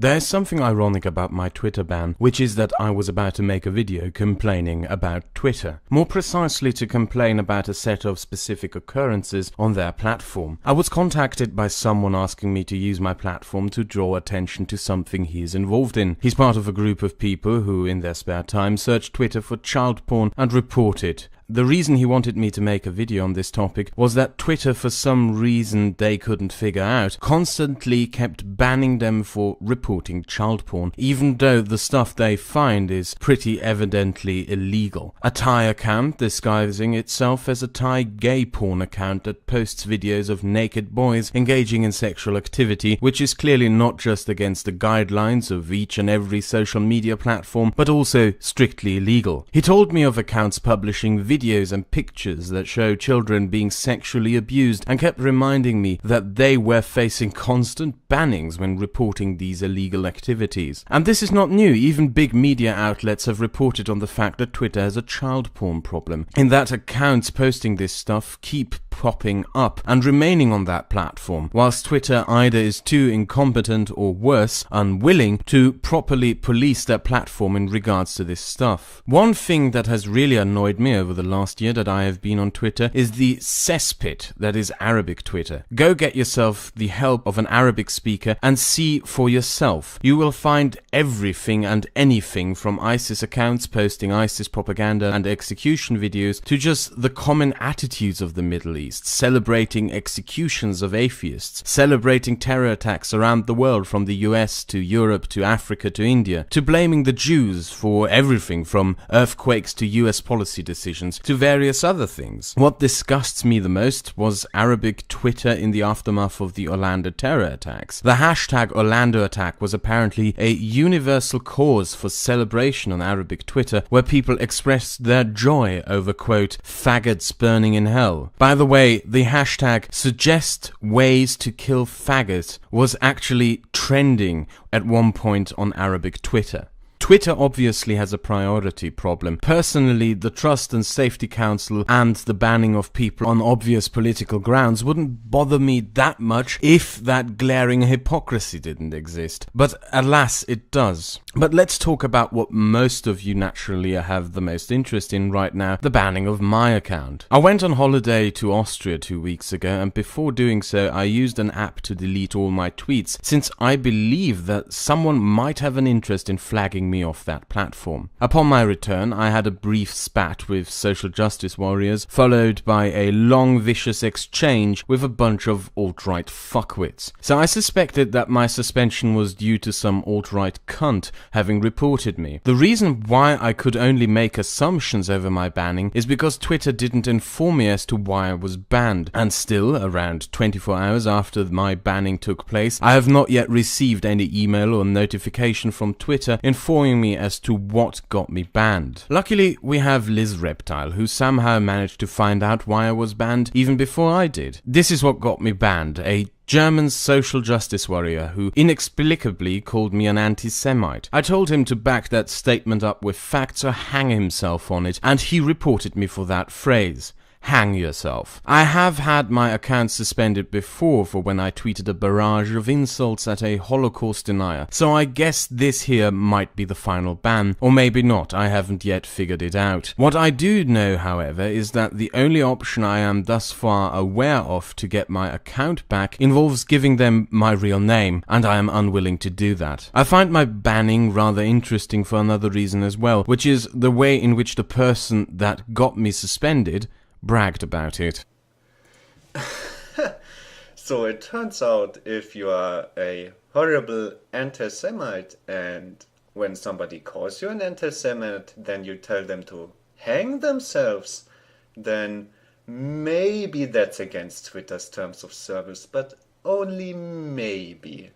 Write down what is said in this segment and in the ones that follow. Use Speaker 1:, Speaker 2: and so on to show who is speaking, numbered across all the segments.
Speaker 1: There's something ironic about my Twitter ban, which is that I was about to make a video complaining about Twitter. More precisely, to complain about a set of specific occurrences on their platform. I was contacted by someone asking me to use my platform to draw attention to something he is involved in. He's part of a group of people who, in their spare time, search Twitter for child porn and report it. The reason he wanted me to make a video on this topic was that Twitter, for some reason they couldn't figure out, constantly kept banning them for reporting child porn, even though the stuff they find is pretty evidently illegal. A Thai account disguising itself as a Thai gay porn account that posts videos of naked boys engaging in sexual activity, which is clearly not just against the guidelines of each and every social media platform, but also strictly illegal. He told me of accounts publishing videos and pictures that show children being sexually abused, and kept reminding me that they were facing constant bannings when reporting these illegal activities. And this is not new. Even big media outlets have reported on the fact that Twitter has a child porn problem, in that accounts posting this stuff keep popping up and remaining on that platform, whilst Twitter either is too incompetent or worse, unwilling to properly police their platform in regards to this stuff. One thing that has really annoyed me over the last year that I have been on Twitter is the cesspit that is Arabic Twitter. Go get yourself the help of an Arabic speaker and see for yourself. You will find everything and anything from ISIS accounts posting ISIS propaganda and execution videos to just the common attitudes of the Middle East, celebrating executions of atheists, celebrating terror attacks around the world from the US to Europe to Africa to India, to blaming the Jews for everything from earthquakes to US policy decisions to various other things. What disgusts me the most was Arabic Twitter in the aftermath of the Orlando terror attacks. The hashtag Orlando attack was apparently a universal cause for celebration on Arabic Twitter, where people expressed their joy over, quote, faggots burning in hell. By the way, the hashtag suggest ways to kill faggots was actually trending at one point on Arabic Twitter. Twitter obviously has a priority problem. Personally, the Trust and Safety Council and the banning of people on obvious political grounds wouldn't bother me that much if that glaring hypocrisy didn't exist. But alas, it does. But let's talk about what most of you naturally have the most interest in right now, the banning of my account. I went on holiday to Austria 2 weeks ago, and before doing so I used an app to delete all my tweets, since I believe that someone might have an interest in flagging me off that platform. Upon my return, I had a brief spat with social justice warriors, followed by a long vicious exchange with a bunch of alt-right fuckwits. So I suspected that my suspension was due to some alt-right cunt having reported me. The reason why I could only make assumptions over my banning is because Twitter didn't inform me as to why I was banned, and still, around 24 hours after my banning took place, I have not yet received any email or notification from Twitter informing me as to what got me banned. Luckily, we have Liz Reptile, who somehow managed to find out why I was banned even before I did. This is what got me banned: a German social justice warrior who inexplicably called me an anti-Semite. I told him to back that statement up with facts or hang himself on it, and he reported me for that phrase. Hang yourself. I have had my account suspended before for when I tweeted a barrage of insults at a Holocaust denier, so I guess this here might be the final ban, or maybe not. I haven't yet figured it out. What I do know, however, is that the only option I am thus far aware of to get my account back involves giving them my real name, and I am unwilling to do that. I find my banning rather interesting for another reason as well, which is the way in which the person that got me suspended bragged about it.
Speaker 2: So it turns out, if you are a horrible anti-Semite and when somebody calls you an anti-Semite, then you tell them to hang themselves, then maybe that's against Twitter's terms of service, but only maybe.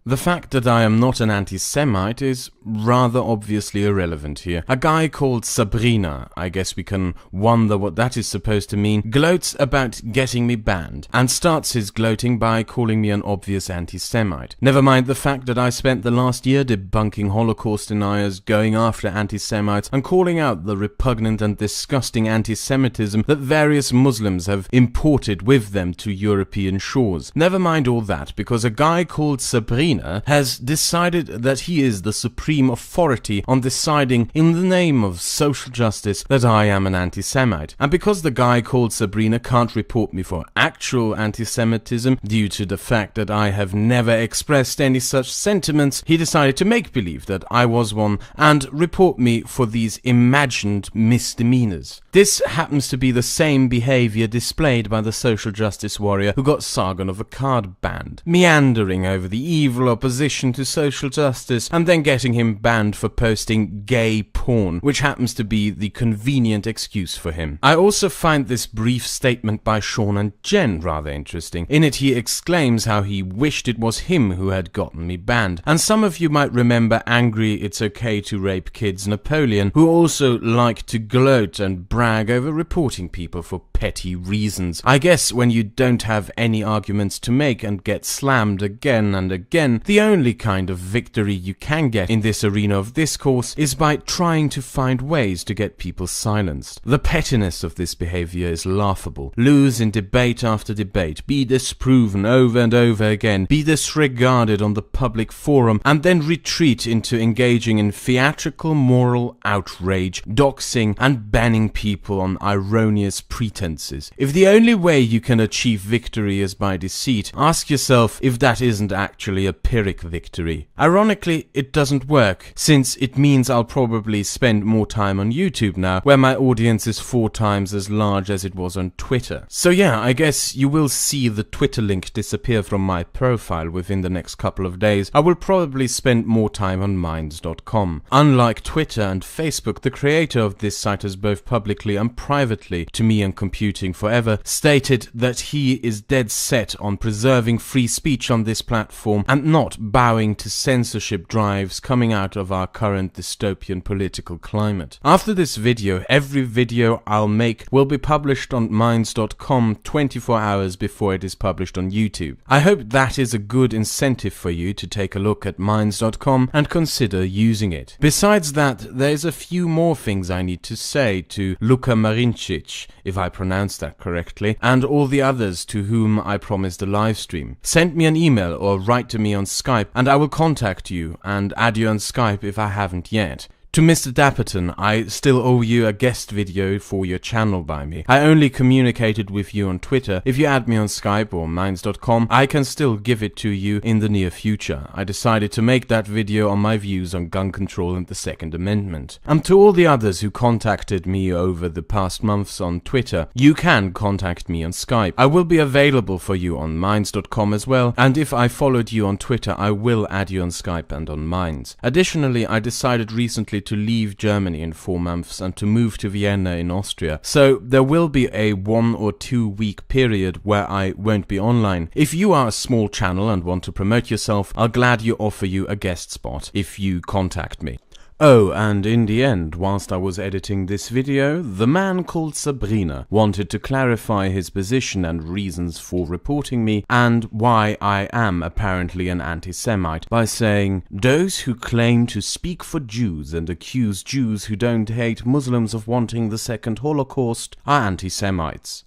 Speaker 1: The fact that I am not an anti-Semite is rather obviously irrelevant here. A guy called Sabrina, I guess we can wonder what that is supposed to mean, gloats about getting me banned, and starts his gloating by calling me an obvious anti-Semite. Never mind the fact that I spent the last year debunking Holocaust deniers, going after anti-Semites, and calling out the repugnant and disgusting anti-Semitism that various Muslims have imported with them to European shores. Never mind all that, because a guy called Sabrina has decided that he is the supreme authority on deciding in the name of social justice that I am an anti-Semite. And because the guy called Sabrina can't report me for actual anti-Semitism due to the fact that I have never expressed any such sentiments, he decided to make believe that I was one and report me for these imagined misdemeanors. This happens to be the same behavior displayed by the social justice warrior who got Sargon of Akkad banned, meandering over the evil opposition to social justice and then getting him banned for posting gay porn, which happens to be the convenient excuse for him. I also find this brief statement by Sean and Jen rather interesting. In it he exclaims how he wished it was him who had gotten me banned. And some of you might remember angry It's Okay to Rape Kids Napoleon, who also liked to gloat and brag over reporting people for petty reasons. I guess when you don't have any arguments to make and get slammed again and again, the only kind of victory you can get in this arena of discourse is by trying to find ways to get people silenced. The pettiness of this behavior is laughable. Lose in debate after debate, be disproven over and over again, be disregarded on the public forum, and then retreat into engaging in theatrical moral outrage, doxing and banning people on erroneous pretenses. If the only way you can achieve victory is by deceit, ask yourself if that isn't actually a Pyrrhic victory. Ironically, it doesn't work, since it means I'll probably spend more time on YouTube now, where my audience is 4 times as large as it was on Twitter. So yeah, I guess you will see the Twitter link disappear from my profile within the next couple of days. I will probably spend more time on Minds.com. Unlike Twitter and Facebook, the creator of this site has both publicly and privately, to me and Computing Forever, stated that he is dead set on preserving free speech on this platform and not bowing to censorship drives coming out of our current dystopian political climate. After this video, every video I'll make will be published on Minds.com 24 hours before it is published on YouTube. I hope that is a good incentive for you to take a look at Minds.com and consider using it. Besides that, there's a few more things I need to say to Luka Marincic, if I pronounce that correctly, and all the others to whom I promised a live stream. Send me an email or write to me on Skype and I will contact you and add you on Skype if I haven't yet. To Mr. Dapperton, I still owe you a guest video for your channel by me. I only communicated with you on Twitter. If you add me on Skype or Minds.com, I can still give it to you in the near future. I decided to make that video on my views on gun control and the Second Amendment. And to all the others who contacted me over the past months on Twitter, you can contact me on Skype. I will be available for you on Minds.com as well, and if I followed you on Twitter, I will add you on Skype and on Minds. Additionally, I decided recently to leave Germany in 4 months and to move to Vienna in Austria. So there will be a 1 or 2 week period where I won't be online. If you are a small channel and want to promote yourself, I'll gladly offer you a guest spot if you contact me. Oh, and in the end, whilst I was editing this video, the man called Sabrina wanted to clarify his position and reasons for reporting me and why I am apparently an anti-Semite by saying, "Those who claim to speak for Jews and accuse Jews who don't hate Muslims of wanting the second Holocaust are anti-Semites."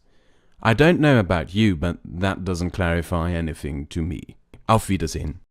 Speaker 1: I don't know about you, but that doesn't clarify anything to me. Auf Wiedersehen.